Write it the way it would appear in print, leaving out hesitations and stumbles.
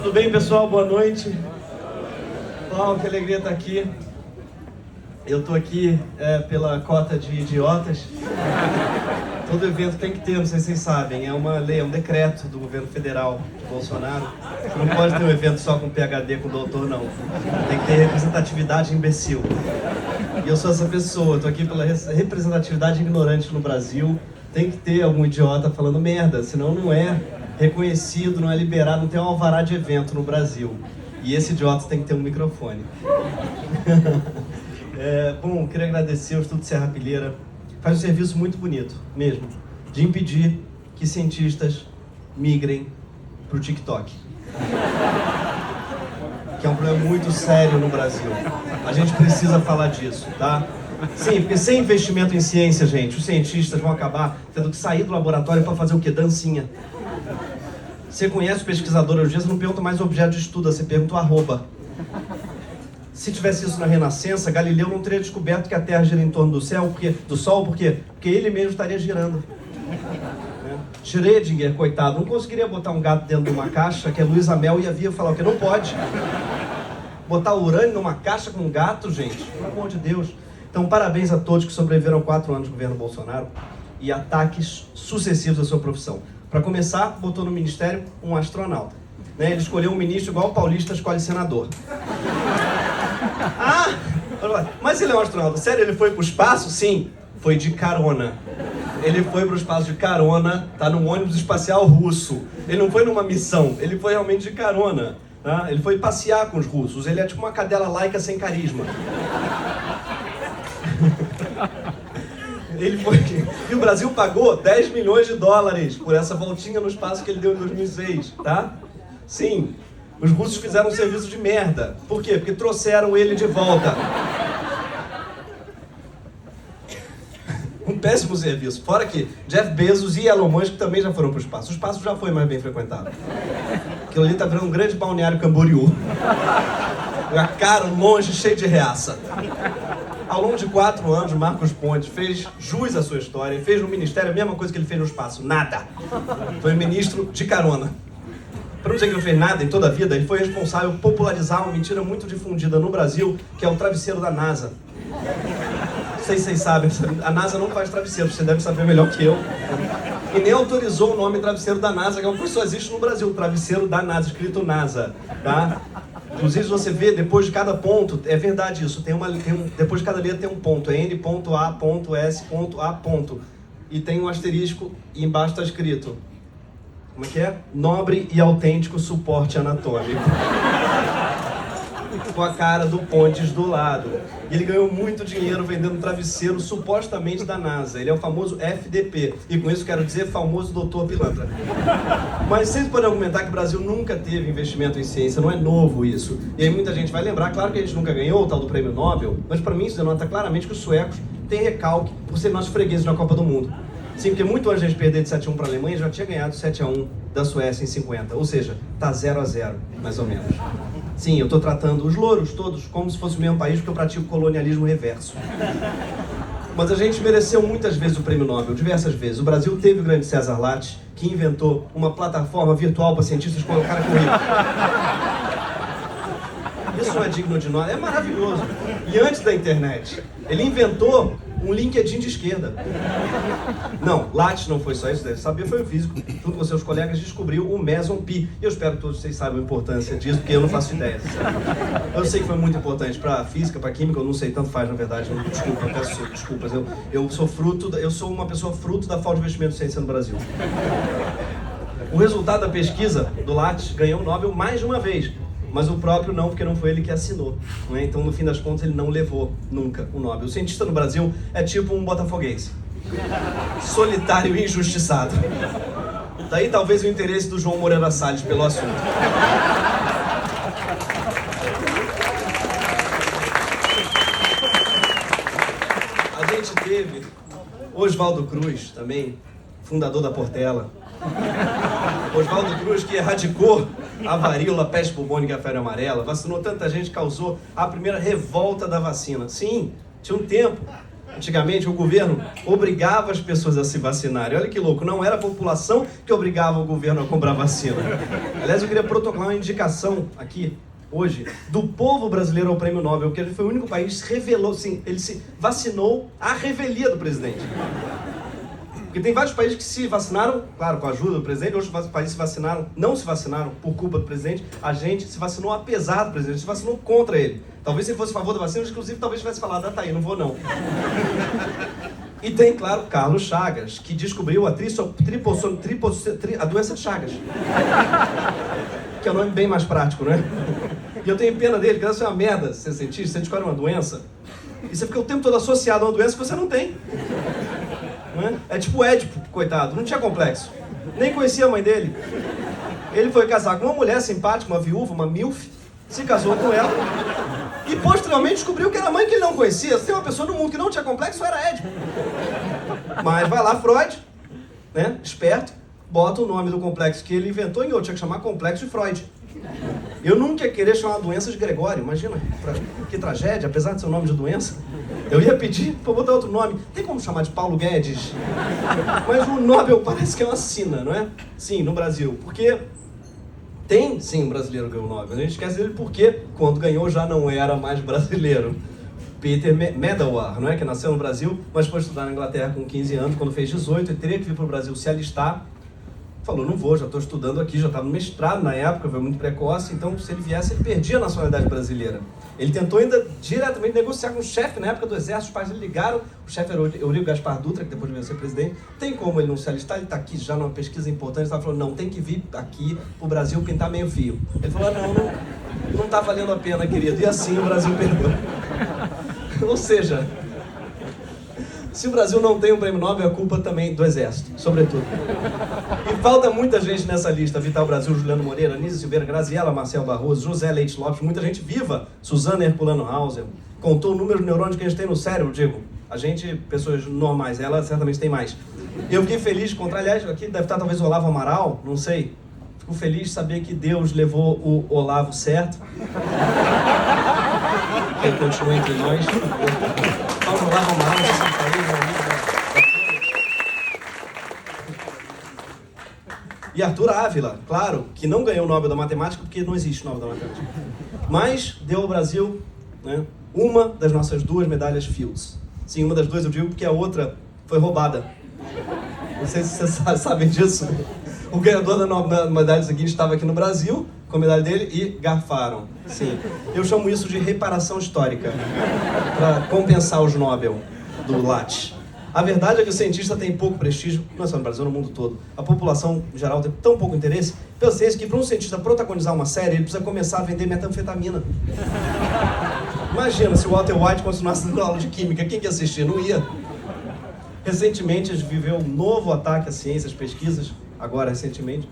Tudo bem, pessoal? Boa noite. Uau, que alegria estar aqui. Eu estou aqui pela cota de idiotas. Todo evento tem que ter, não sei se vocês sabem, é uma lei, é um decreto do governo federal de Bolsonaro. Não pode ter um evento só com PhD, com doutor, não. Tem que ter representatividade imbecil. E eu sou essa pessoa, estou aqui pela representatividade ignorante no Brasil. Tem que ter algum idiota falando merda, senão não é reconhecido, não é liberado, não tem um alvará de evento no Brasil. E esse idiota tem que ter um microfone. Bom, queria agradecer ao Instituto Serrapilheira. Faz um serviço muito bonito, mesmo, de impedir que cientistas migrem para o TikTok. Que é um problema muito sério no Brasil. A gente precisa falar disso, tá? Sim, porque sem investimento em ciência, gente, os cientistas vão acabar tendo que sair do laboratório para fazer o quê? Dancinha. Você conhece o pesquisador hoje em dia, você não pergunta mais o objeto de estudo, você pergunta o arroba. Se tivesse isso na Renascença, Galileu não teria descoberto que a Terra gira em torno do Sol, por quê? Porque ele mesmo estaria girando. Schrödinger, coitado, não conseguiria botar um gato dentro de uma caixa, que é Luísa Mel ia vir falar o quê? Não pode. Botar urânio numa caixa com um gato, gente, pelo amor de Deus. Então, parabéns a todos que sobreviveram 4 anos do governo Bolsonaro e ataques sucessivos à sua profissão. Para começar, botou no ministério um astronauta. Ele escolheu um ministro igual o paulista escolhe senador. Ah, mas ele é um astronauta. Sério, ele foi para o espaço? Sim, foi de carona. Ele foi para o espaço de carona, tá num ônibus espacial russo. Ele não foi numa missão, ele foi realmente de carona. Tá? Ele foi passear com os russos, ele é tipo uma cadela laica sem carisma. Ele foi... E o Brasil pagou 10 milhões de dólares por essa voltinha no espaço que ele deu em 2006, tá? Sim, os russos fizeram um serviço de merda. Por quê? Porque trouxeram ele de volta. Um péssimo serviço. Fora que Jeff Bezos e Elon Musk também já foram para o espaço. O espaço já foi mais bem frequentado. Aquilo ali tá virando um grande balneário Camboriú. Lugar caro, longe, cheio de reaça. Ao longo de 4 anos, Marcos Pontes fez jus à sua história, fez no ministério a mesma coisa que ele fez no espaço, nada. Foi ministro de carona. Para não dizer que não fez nada em toda a vida, ele foi responsável por popularizar uma mentira muito difundida no Brasil, que é o travesseiro da NASA. Não sei se vocês sabem, a NASA não faz travesseiro, você deve saber melhor que eu. E nem autorizou o nome travesseiro da NASA, que é uma coisa que só existe no Brasil, travesseiro da NASA, escrito NASA, tá? Inclusive, você vê, depois de cada ponto, é verdade isso, depois de cada letra tem um ponto, é N.A.S.A. E tem um asterisco e embaixo está escrito, como é que é? Nobre e autêntico suporte anatômico. Com a cara do Pontes do lado. E ele ganhou muito dinheiro vendendo travesseiro supostamente da NASA. Ele é o famoso FDP. E com isso quero dizer famoso doutor pilantra. Mas vocês podem argumentar que o Brasil nunca teve investimento em ciência, não é novo isso. E aí muita gente vai lembrar, claro que a gente nunca ganhou o tal do prêmio Nobel, mas para mim isso denota claramente que os suecos têm recalque por serem nossos fregueses na Copa do Mundo. Sim, porque muito antes de a gente perder de 7-1 para a Alemanha, já tinha ganhado 7-1 da Suécia em 50. Ou seja, tá 0-0, mais ou menos. Sim, eu estou tratando os louros todos como se fosse o mesmo país, porque eu pratico colonialismo reverso. Mas a gente mereceu muitas vezes o prêmio Nobel, diversas vezes. O Brasil teve o grande César Lattes, que inventou uma plataforma virtual para cientistas colocarem currículo. Isso não é digno de nós, é maravilhoso. E antes da internet, ele inventou um LinkedIn de esquerda. Não, Lattes não foi só isso, deve saber, foi o físico. Junto com seus colegas descobriu o Meson Pi. E eu espero que todos vocês saibam a importância disso, porque eu não faço ideia. Eu sei que foi muito importante para física, para química, eu não sei, tanto faz na verdade. Desculpa, eu peço desculpas. Eu sou uma pessoa fruto da falta de investimento em ciência no Brasil. O resultado da pesquisa do Lattes ganhou o Nobel mais de uma vez. Mas o próprio não, porque não foi ele que assinou. Né? Então, no fim das contas, ele não levou nunca o Nobel. O cientista no Brasil é tipo um botafoguense. Solitário e injustiçado. Daí talvez o interesse do João Moreira Salles pelo assunto. A gente teve Oswaldo Cruz também, fundador da Portela. Oswaldo Cruz, que erradicou a varíola, peste bubônica e a febre amarela, vacinou tanta gente, causou a primeira revolta da vacina. Sim, tinha um tempo Antigamente, o governo obrigava as pessoas a se vacinarem. Olha que louco, não era a população que obrigava o governo a comprar vacina. Aliás, eu queria protocolar uma indicação aqui, hoje, do povo brasileiro ao Prêmio Nobel, porque ele foi o único país que se revelou, sim, ele se vacinou à revelia do presidente. Porque tem vários países que se vacinaram, claro, com a ajuda do presidente, outros países se vacinaram, não se vacinaram por culpa do presidente. A gente se vacinou apesar do presidente, se vacinou contra ele. Talvez se ele fosse a favor da vacina, inclusive talvez tivesse falado, tá aí, não vou não. E tem, claro, Carlos Chagas, que descobriu a doença de Chagas. Que é um nome bem mais prático, né? E eu tenho pena dele, porque deve ser uma merda ser cientista, você descobre uma doença, e você fica o tempo todo associado a uma doença que você não tem. Não é? É tipo o Édipo, coitado, não tinha complexo. Nem conhecia a mãe dele. Ele foi casar com uma mulher simpática, uma viúva, uma milf, se casou com ela, e posteriormente descobriu que era a mãe que ele não conhecia. Se tem uma pessoa no mundo que não tinha complexo, era Édipo. Mas vai lá, Freud, né, esperto, bota o nome do complexo que ele inventou em outro, tinha que chamar complexo de Freud. Eu nunca ia querer chamar a doença de Gregório, imagina, que tragédia, apesar de ser o nome de doença. Eu ia pedir pra botar outro nome. Tem como chamar de Paulo Guedes? Mas o Nobel parece que é uma sina, não é? Sim, no Brasil. Porque tem, sim, um brasileiro que ganhou o Nobel. A gente esquece dele porque, quando ganhou, já não era mais brasileiro. Peter Medawar, não é? Que nasceu no Brasil, mas foi estudar na Inglaterra com 15 anos. Quando fez 18 e teria que vir para o Brasil se alistar, falou, não vou, já estou estudando aqui, já estava no mestrado na época, foi muito precoce, então se ele viesse, ele perdia a nacionalidade brasileira. Ele tentou ainda diretamente negociar com o chefe na época do exército, os pais dele ligaram, o chefe era Eurico Gaspar Dutra, que depois veio ser presidente, tem como ele não se alistar, ele está aqui já numa pesquisa importante, ele falou, não, tem que vir aqui para o Brasil pintar meio fio. Ele falou, não está valendo a pena, querido, e assim o Brasil perdeu. Ou seja, se o Brasil não tem um prêmio Nobel, é culpa também do Exército, sobretudo. E falta muita gente nessa lista. Vital Brasil, Juliano Moreira, Anísio Silveira, Graziela Marcel Barroso, José Leite Lopes, muita gente viva. Suzana Herculano Hauser. Contou o número de neurônios que a gente tem no cérebro, digo. A gente, pessoas normais, ela certamente tem mais. Eu fiquei feliz de encontrar, aliás, aqui deve estar talvez o Olavo Amaral, não sei. Fico feliz de saber que Deus levou o Olavo certo. Que ele continua entre nós. Vamos lá, Amaral, e Arthur Ávila, claro, que não ganhou o Nobel da Matemática, porque não existe Nobel da Matemática. Mas deu ao Brasil, né, uma das nossas 2 medalhas Fields. Sim, uma das 2 eu digo porque a outra foi roubada. Não sei se vocês sabem disso. O ganhador da medalha seguinte estava aqui no Brasil, com a medalha dele, e garfaram. Sim. Eu chamo isso de reparação histórica, para compensar os Nobel do Lattes. A verdade é que o cientista tem pouco prestígio, não é só no Brasil, no mundo todo. A população, em geral, tem tão pouco interesse pela ciência que para um cientista protagonizar uma série, ele precisa começar a vender metanfetamina. Imagina, se o Walter White continuasse dando aula de química, quem que ia assistir? Não ia. Recentemente, a gente viveu um novo ataque à ciência, às pesquisas, agora recentemente,